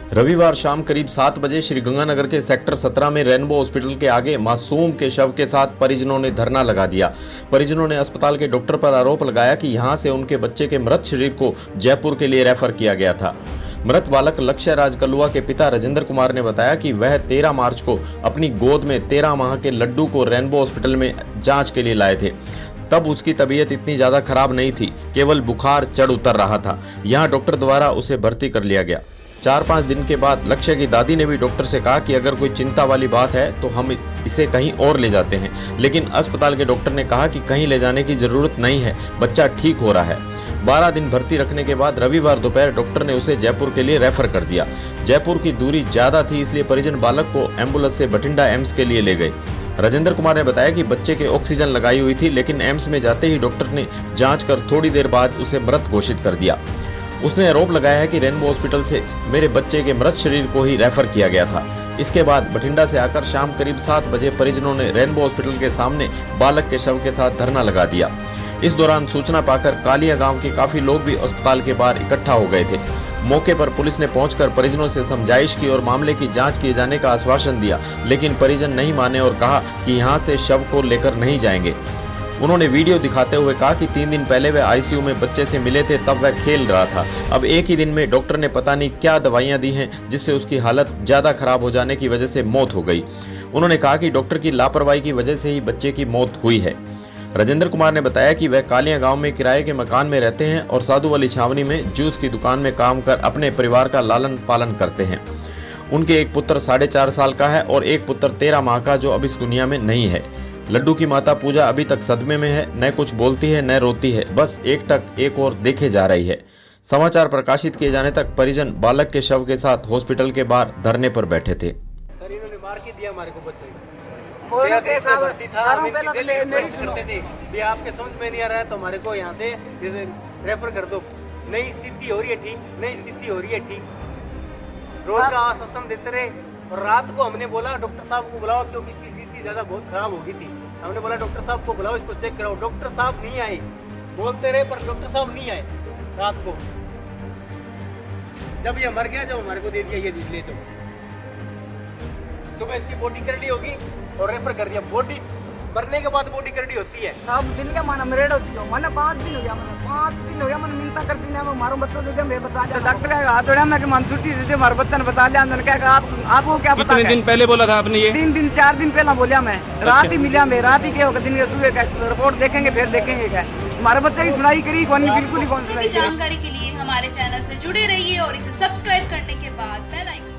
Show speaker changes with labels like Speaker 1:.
Speaker 1: रविवार शाम करीब 7 बजे श्रीगंगानगर के सेक्टर 17 में रेनबो हॉस्पिटल के आगे मासूम के शव के साथ परिजनों ने धरना लगा दिया। परिजनों ने अस्पताल के डॉक्टर पर आरोप लगाया कि यहां से उनके बच्चे के मृत शरीर को जयपुर के लिए रेफर किया गया था। मृत बालक लक्ष्य राज कलुआ के पिता राजेंद्र कुमार ने बताया कि वह 13 मार्च को अपनी गोद में 13 माह के लड्डू को रेनबो हॉस्पिटल में जांच के लिए लाए थे। तब उसकी तबीयत इतनी ज्यादा खराब नहीं थी, केवल बुखार चढ़ उतर रहा था। यहाँ डॉक्टर द्वारा उसे भर्ती कर लिया गया। 4-5 दिन के बाद लक्ष्य की दादी ने भी डॉक्टर से कहा कि अगर कोई चिंता वाली बात है तो हम इसे कहीं और ले जाते हैं, लेकिन अस्पताल के डॉक्टर ने कहा कि कहीं ले जाने की जरूरत नहीं है, बच्चा ठीक हो रहा है। 12 दिन भर्ती रखने के बाद रविवार दोपहर डॉक्टर ने उसे जयपुर के लिए रेफर कर दिया। जयपुर की दूरी ज्यादा थी, इसलिए परिजन बालक को एम्बुलेंस से बठिंडा एम्स के लिए ले गए। राजेंद्र कुमार ने बताया कि बच्चे के ऑक्सीजन लगाई हुई थी, लेकिन एम्स में जाते ही डॉक्टर ने जांच कर थोड़ी देर बाद उसे मृत घोषित कर दिया। उसने आरोप लगाया है कि रेनबो हॉस्पिटल से मेरे बच्चे के मृत शरीर को ही रेफर किया गया था। इसके बाद बठिंडा से आकर शाम करीब 7 बजे परिजनों ने रेनबो हॉस्पिटल के सामने बालक के शव के साथ धरना लगा दिया। इस दौरान सूचना पाकर कालिया गांव के काफी लोग भी अस्पताल के बाहर इकट्ठा हो गए थे। मौके पर पुलिस ने पहुंचकर परिजनों से समझाइश की और मामले की जांच किए जाने का आश्वासन दिया, लेकिन परिजन नहीं माने और कहा कि यहां से शव को लेकर नहीं जाएंगे। उन्होंने वीडियो दिखाते हुए कहा कि 3 दिन पहले वह आईसीयू में बच्चे से मिले थे, तब वह खेल रहा था। अब एक ही दिन में डॉक्टर ने पता नहीं क्या दवाइयां दी हैं, जिससे उसकी हालत ज्यादा खराब हो जाने की वजह से मौत हो गई। उन्होंने कहा कि डॉक्टर की लापरवाही की वजह से ही बच्चे की मौत हुई है। राजेंद्र कुमार ने बताया कि वह कालिया गांव में किराए के मकान में रहते हैं और साधु वाली छावनी में जूस की दुकान में काम कर अपने परिवार का लालन पालन करते हैं। उनके एक पुत्र 4.5 साल का है और एक पुत्र 13 माह का, जो अब इस दुनिया में नहीं है। लड्डू की माता पूजा अभी तक सदमे में है, न कुछ बोलती है न रोती है, बस एक टक एक और देखे जा रही है। समाचार प्रकाशित किए जाने तक परिजन बालक के शव के साथ हॉस्पिटल के बाहर धरने पर बैठे थे।
Speaker 2: सर इन्होंने मार के दिया हमारे को बच्चे ये आपके समझ में नहीं आ रहा है तो हमारे को यहाँ से रेफर कर दो। नई स्थिति हो रही है ठीक, नई स्थिति हो रही है ठीक। रोज का आश्वासन देते रहे और रात को हमने बोला डॉक्टर साहब को बुलाओ क्योंकि इसकी स्थिति ज्यादा बहुत खराब हो गई थी। हमने बोला डॉक्टर साहब को बुलाओ, इसको चेक कराओ। डॉक्टर साहब नहीं आए, बोलते रहे पर डॉक्टर साहब नहीं आए। रात को जब ये मर गया, जब हमारे को दे दिया ये ले तो सुबह इसकी बॉडी कर ली होगी और रेफर कर दिया। बॉडी मरने के बाद बॉडी करनी होती है।
Speaker 3: सब दिन का माना मरेड होती हो, मैंने 5 दिन हो गया, मैंने 5 दिन हो गया, मैंने मिलता कर दी ना मैं मारो बच्चों दे दे मैं बता दिया। डॉक्टर का हाथ जोड़ा मैं कि मन छुट्टी दे दे, मारो बच्चा ने बता लिया। अंदर क्या आपको क्या पता?
Speaker 4: कितने दिन पहले बोला था आपने ये?
Speaker 3: 3 दिन 4 दिन पहला बोलिया मैं। रात ही मिला मैं, रात ही क्या होगा, दिन के सुबह का रिपोर्ट देखेंगे फिर देखेंगे क्या। हमारे बच्चे की सुनाई करी कौन, बिल्कुल ही कौन सुनाई।
Speaker 5: जानकारी के लिए हमारे चैनल से जुड़े रहिए और इसे सब्सक्राइब करने के बाद बेल आइकन